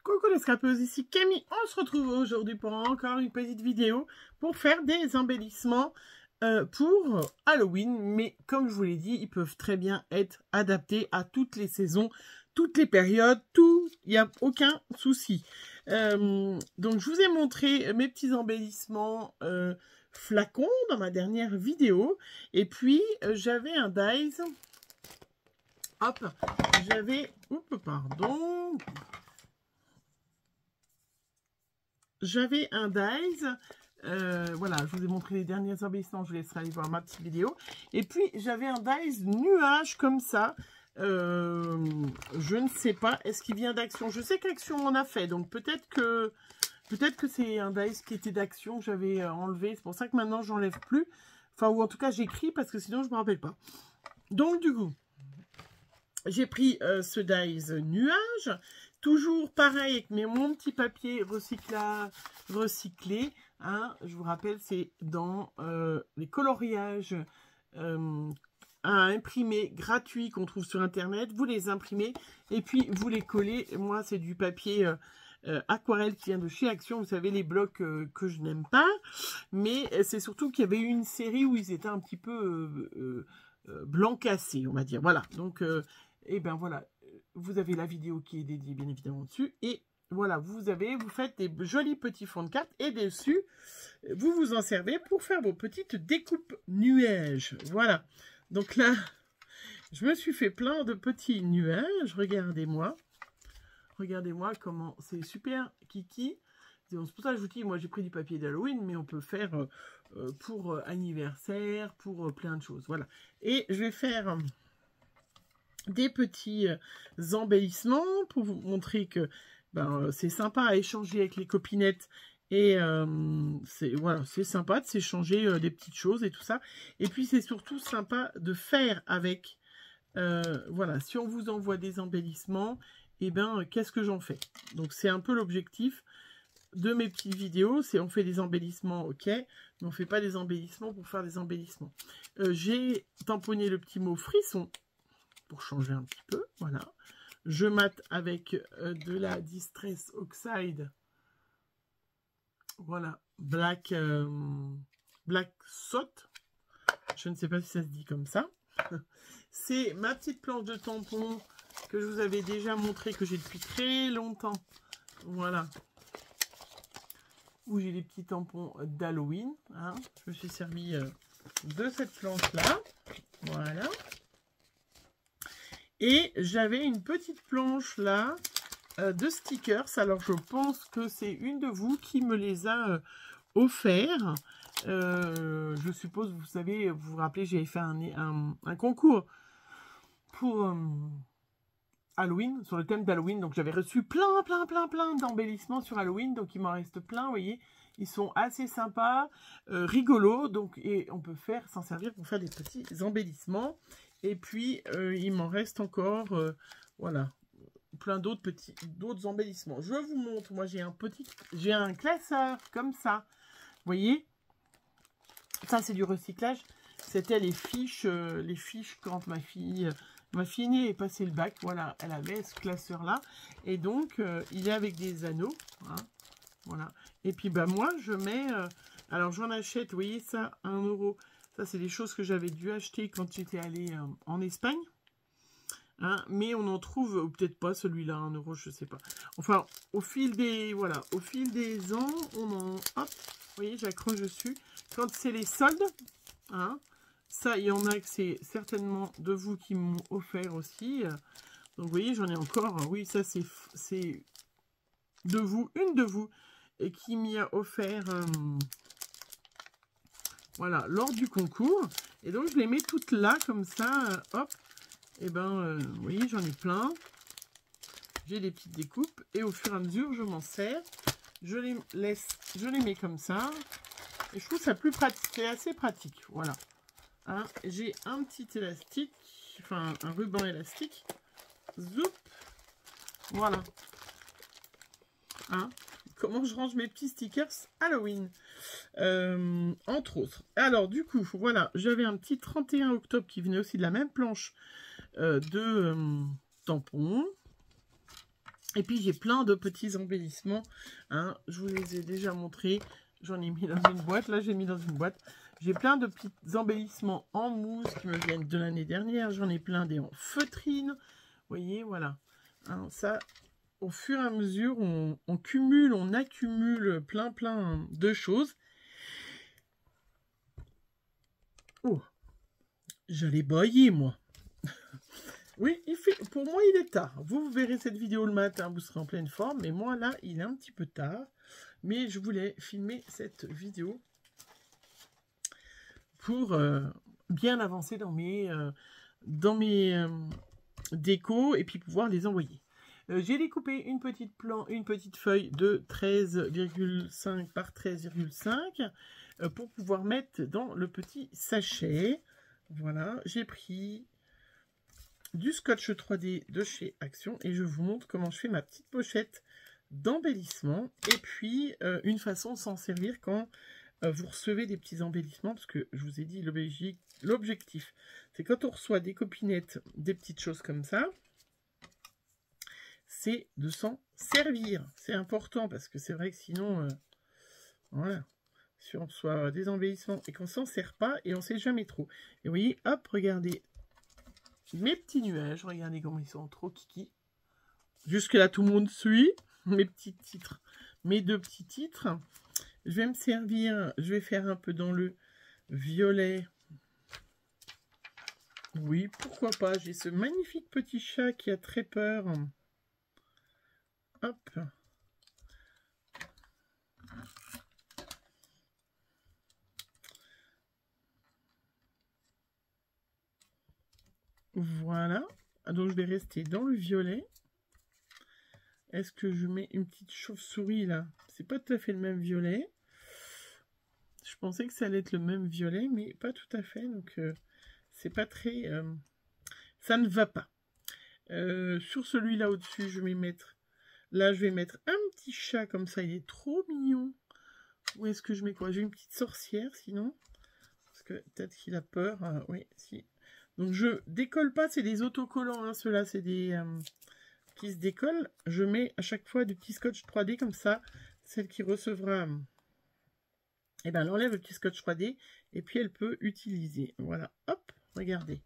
Coucou les scrapeuses, ici Camille. On se retrouve aujourd'hui pour encore une petite vidéo pour faire des embellissements pour Halloween. Mais comme je vous l'ai dit, ils peuvent très bien être adaptés à toutes les saisons, toutes les périodes, tout, il n'y a aucun souci. Donc je vous ai montré mes petits embellissements flacons dans ma dernière vidéo. Et puis j'avais un dies. Hop, j'avais... Oups, pardon. J'avais un dies, voilà, je vous ai montré les derniers embellissements, je vous laisserai aller voir ma petite vidéo. Et puis, j'avais un dies nuage comme ça, je ne sais pas, est-ce qu'il vient d'Action? Je sais qu'Action en a fait, donc peut-être que c'est un dies qui était d'Action que j'avais enlevé, c'est pour ça que maintenant, j'enlève plus. Enfin, ou en tout cas, j'écris parce que sinon, je ne me rappelle pas. Donc, du coup, j'ai pris ce dies nuage. Toujours pareil avec mon petit papier recyclé. Hein, je vous rappelle, c'est dans les coloriages à imprimer gratuits qu'on trouve sur Internet. Vous les imprimez et puis vous les collez. Moi, c'est du papier aquarelle qui vient de chez Action. Vous savez, les blocs que je n'aime pas. Mais c'est surtout qu'il y avait eu une série où ils étaient un petit peu blanc cassé, on va dire. Voilà, donc, et ben voilà. Vous avez la vidéo qui est dédiée bien évidemment dessus. Et voilà, vous faites des jolis petits fonds de cartes. Et dessus, vous vous en servez pour faire vos petites découpes nuages. Voilà. Donc là, je me suis fait plein de petits nuages. Regardez-moi. Regardez-moi comment c'est super kiki. C'est pour ça que je vous dis, moi j'ai pris du papier d'Halloween, mais on peut faire pour anniversaire, pour plein de choses. Voilà. Et je vais faire... des petits embellissements pour vous montrer que c'est sympa à échanger avec les copinettes et c'est sympa de s'échanger des petites choses et tout ça. Et puis c'est surtout sympa de faire avec. Voilà, si on vous envoie des embellissements, et ben qu'est-ce que j'en fais? Donc c'est un peu l'objectif de mes petites vidéos, c'est on fait des embellissements, ok, mais on fait pas des embellissements pour faire des embellissements. J'ai tamponné le petit mot frisson pour changer un petit peu, voilà. Je mate avec de la Distress Oxide, voilà, Black Soot, je ne sais pas si ça se dit comme ça. C'est ma petite planche de tampons que je vous avais déjà montré, que j'ai depuis très longtemps, voilà, où j'ai des petits tampons d'Halloween, hein. Je me suis servi de cette planche-là, voilà. Et j'avais une petite planche là de stickers. Alors je pense que c'est une de vous qui me les a offerts. Je suppose, vous savez, vous vous rappelez, j'avais fait un concours pour Halloween, sur le thème d'Halloween. Donc j'avais reçu plein d'embellissements sur Halloween. Donc il m'en reste plein, vous voyez. Ils sont assez sympas, rigolos. Donc, et on peut s'en servir pour faire des petits embellissements. Et puis, il m'en reste encore, voilà, plein d'autres embellissements. Je vous montre, moi j'ai un classeur comme ça. Vous voyez, ça c'est du recyclage. C'était les fiches quand ma fille aînée est passée le bac. Voilà, elle avait ce classeur-là. Et donc, il est avec des anneaux. Hein, voilà. Et puis, moi, je mets... alors, j'en achète, vous voyez ça, 1 €. Ça, c'est des choses que j'avais dû acheter quand j'étais allée en Espagne. Hein, mais on en trouve, ou peut-être pas celui-là, 1 €, je sais pas. Enfin, au fil des ans, on en... Hop, vous voyez, j'accroche dessus. Quand c'est les soldes, hein, ça, il y en a que c'est certainement de vous qui m'ont offert aussi. Donc, vous voyez, j'en ai encore. Oui, ça, c'est de vous, une de vous, et qui m'y a offert... voilà, lors du concours. Et donc, je les mets toutes là, comme ça. Hop. Et vous voyez, j'en ai plein. J'ai des petites découpes. Et au fur et à mesure, je m'en sers. Je les mets comme ça. Et je trouve ça plus pratique. C'est assez pratique. Voilà. Hein, j'ai un petit élastique. Enfin, un ruban élastique. Zoup. Voilà. Hein. Comment je range mes petits stickers Halloween, entre autres. Alors, du coup, voilà, j'avais un petit 31 octobre qui venait aussi de la même planche de tampons. Et puis j'ai plein de petits embellissements, hein. Je vous les ai déjà montrés. J'en ai mis dans une boîte. Là, j'ai mis dans une boîte. J'ai plein de petits embellissements en mousse qui me viennent de l'année dernière. J'en ai plein des en feutrine. Vous voyez, voilà. Hein, ça, au fur et à mesure, on cumule, on accumule plein de choses. Oh, j'allais bailler, moi. Oui, pour moi, il est tard. Vous verrez cette vidéo le matin, vous serez en pleine forme. Mais moi, là, il est un petit peu tard. Mais je voulais filmer cette vidéo pour bien avancer dans mes décos et puis pouvoir les envoyer. J'ai découpé une petite feuille de 13,5 par 13,5 pour pouvoir mettre dans le petit sachet. Voilà, j'ai pris du scotch 3D de chez Action et je vous montre comment je fais ma petite pochette d'embellissement et puis une façon de s'en servir quand vous recevez des petits embellissements, parce que je vous ai dit l'objectif c'est quand on reçoit des copinettes, des petites choses comme ça, c'est de s'en servir. C'est important parce que c'est vrai que sinon voilà, si on reçoit des embellissements et qu'on s'en sert pas et on sait jamais trop. Et vous voyez, hop, regardez mes petits nuages, regardez comment ils sont trop kiki. Jusque là tout le monde suit. Mes petits titres, mes deux petits titres. Je vais me servir, je vais faire un peu dans le violet. Oui, pourquoi pas. J'ai ce magnifique petit chat qui a très peur. Hop. Voilà. Donc je vais rester dans le violet. Est-ce que je mets une petite chauve-souris là? C'est pas tout à fait le même violet. Je pensais que ça allait être le même violet, mais pas tout à fait. Donc c'est pas très... ça ne va pas. Sur celui-là au-dessus, je vais mettre... Là, je vais mettre un petit chat comme ça. Il est trop mignon. Où est-ce que je mets quoi? J'ai une petite sorcière sinon. Parce que peut-être qu'il a peur. Oui, si. Donc je décolle pas. C'est des autocollants. Hein. Ceux-là, c'est des... qui se décolle, je mets à chaque fois du petit scotch 3D comme ça. Celle qui recevra, eh ben, elle enlève le petit scotch 3D et puis elle peut utiliser. Voilà, hop, regardez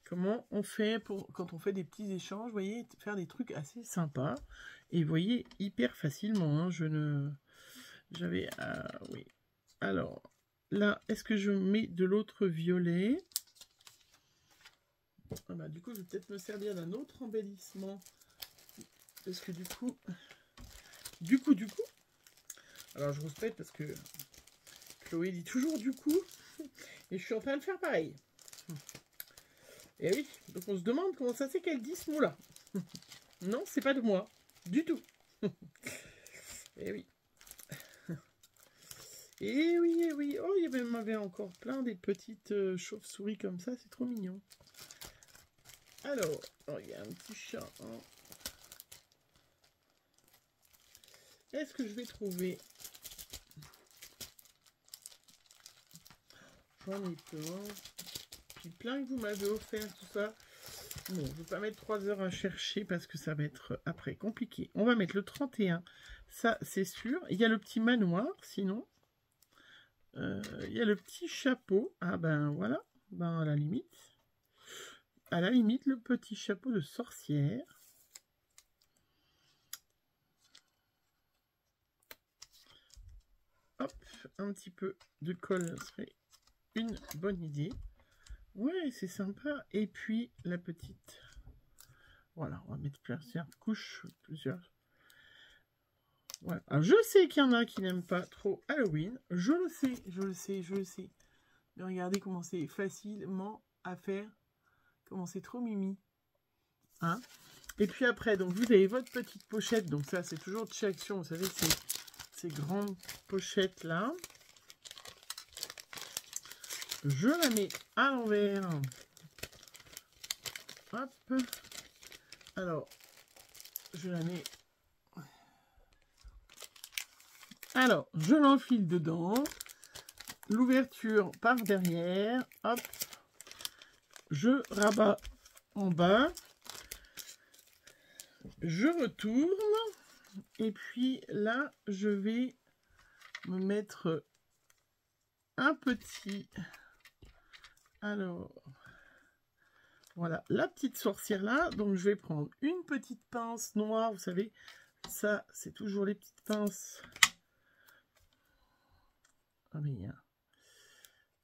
comment on fait quand on fait des petits échanges. Vous voyez, faire des trucs assez sympas et vous voyez hyper facilement. Hein, j'avais, oui. Alors là, est-ce que je mets de l'autre violet? Ah bah, du coup, je vais peut-être me servir d'un autre embellissement. Parce que du coup, alors je vous répète parce que Chloé dit toujours du coup, et je suis en train de faire pareil. Et oui, donc on se demande comment ça c'est qu'elle dit ce mot-là. Non, c'est pas de moi, du tout. Et oui. Et oui, et oui. Oh, il y avait encore plein des petites chauves-souris comme ça, c'est trop mignon. Alors, oh, il y a un petit chat, hein. Est-ce que je vais trouver? J'en ai plein. Puis plein que vous m'avez offert, tout ça. Bon, je ne vais pas mettre 3 heures à chercher parce que ça va être après compliqué. On va mettre le 31. Ça, c'est sûr. Il y a le petit manoir, sinon. Il y a le petit chapeau. Ah ben voilà. Ben à la limite. À la limite, le petit chapeau de sorcière. Hop, un petit peu de colle serait une bonne idée. Ouais, c'est sympa. Et puis la petite. Voilà, on va mettre plusieurs couches, plusieurs. Voilà. Alors, je sais qu'il y en a qui n'aiment pas trop Halloween. Je le sais, je le sais, je le sais. Mais regardez comment c'est facilement à faire. Comment c'est trop mimi. Hein? Et puis après, donc vous avez votre petite pochette. Donc ça, c'est toujours de chez Action. Vous savez, ces grandes pochettes là. Je la mets à l'envers. Hop. Alors, je la mets. Alors, je l'enfile dedans. L'ouverture par derrière. Hop. Je rabats en bas. je retourne. Et puis là, je vais me mettre un petit... Alors, voilà, la petite sorcière là. Donc, je vais prendre une petite pince noire. Vous savez, ça, c'est toujours les petites pinces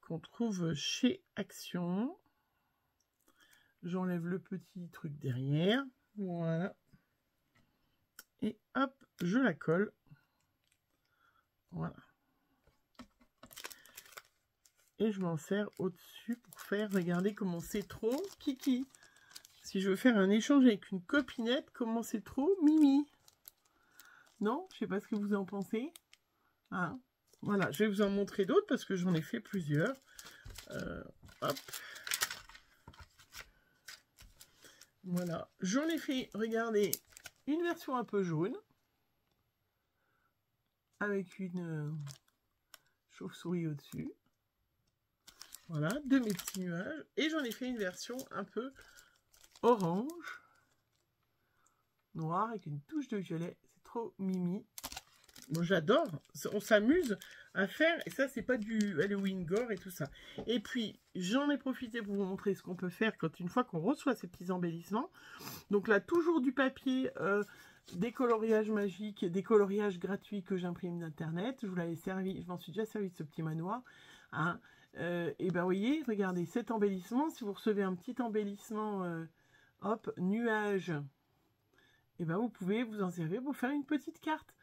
qu'on trouve chez Action. J'enlève le petit truc derrière. Voilà. Et hop, je la colle. Voilà. Et je m'en sers au-dessus pour faire, regardez comment c'est trop kiki. Si je veux faire un échange avec une copinette, comment c'est trop mimi. Non, je sais pas ce que vous en pensez. Ah, voilà, je vais vous en montrer d'autres parce que j'en ai fait plusieurs. Hop. Voilà, j'en ai fait, regardez, une version un peu jaune. Avec une chauve-souris au-dessus. Voilà, de mes petits nuages. Et j'en ai fait une version un peu orange. Noir avec une touche de violet. C'est trop mimi. Bon, j'adore. On s'amuse à faire. Et ça, c'est pas du Halloween gore et tout ça. Et puis, j'en ai profité pour vous montrer ce qu'on peut faire une fois qu'on reçoit ces petits embellissements. Donc là, toujours du papier... des coloriages magiques, des coloriages gratuits que j'imprime d'internet. Je vous l'avais servi, je m'en suis déjà servi de ce petit manoir. Hein. Et ben vous voyez, regardez cet embellissement. Si vous recevez un petit embellissement, hop, nuage, et ben vous pouvez vous en servir pour faire une petite carte.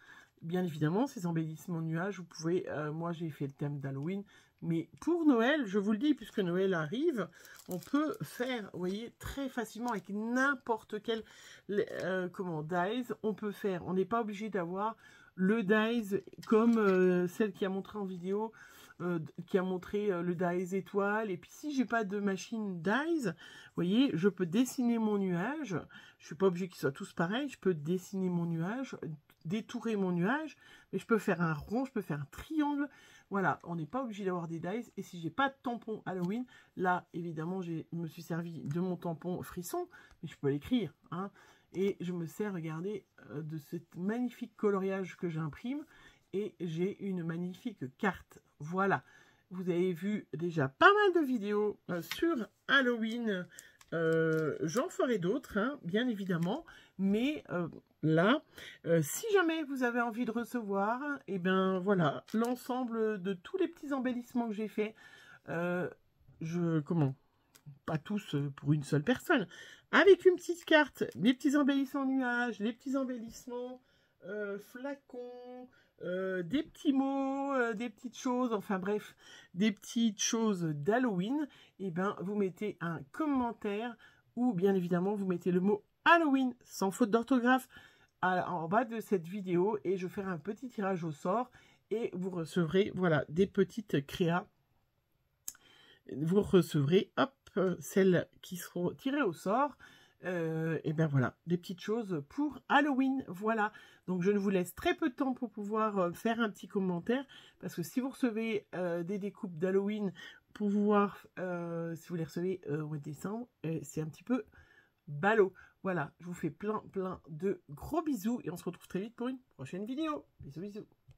Bien évidemment, ces embellissements nuages, vous pouvez, moi j'ai fait le thème d'Halloween, mais pour Noël, je vous le dis, puisque Noël arrive, on peut faire, vous voyez, très facilement avec n'importe quel dies, on peut faire. On n'est pas obligé d'avoir le dies comme celle qui a montré en vidéo, qui a montré le dies étoile. Et puis si j'ai pas de machine dies, vous voyez, je peux dessiner mon nuage. Je suis pas obligé qu'ils soient tous pareils. Je peux dessiner mon nuage, détourer mon nuage, mais je peux faire un rond, je peux faire un triangle. Voilà, on n'est pas obligé d'avoir des dies. Et si j'ai pas de tampon Halloween, là, évidemment, je me suis servi de mon tampon frisson, mais je peux l'écrire. Hein, et je me sers, regardez, de ce magnifique coloriage que j'imprime. Et j'ai une magnifique carte. Voilà, vous avez vu déjà pas mal de vidéos sur Halloween. J'en ferai d'autres, hein, bien évidemment. Mais là, si jamais vous avez envie de recevoir, et ben voilà, l'ensemble de tous les petits embellissements que j'ai fait, pas tous pour une seule personne, avec une petite carte, les petits embellissements nuages, les petits embellissements flacons, des petits mots, des petites choses, enfin bref, des petites choses d'Halloween, et ben vous mettez un commentaire ou bien évidemment vous mettez le mot Halloween sans faute d'orthographe en bas de cette vidéo et je ferai un petit tirage au sort et vous recevrez voilà des petites créas. Vous recevrez hop celles qui seront tirées au sort. Et bien voilà, des petites choses pour Halloween, voilà. Donc je ne vous laisse très peu de temps pour pouvoir faire un petit commentaire, parce que si vous recevez des découpes d'Halloween, pour pouvoir, si vous les recevez au mois de décembre, c'est un petit peu ballot. Voilà, je vous fais plein de gros bisous, et on se retrouve très vite pour une prochaine vidéo. Bisous, bisous.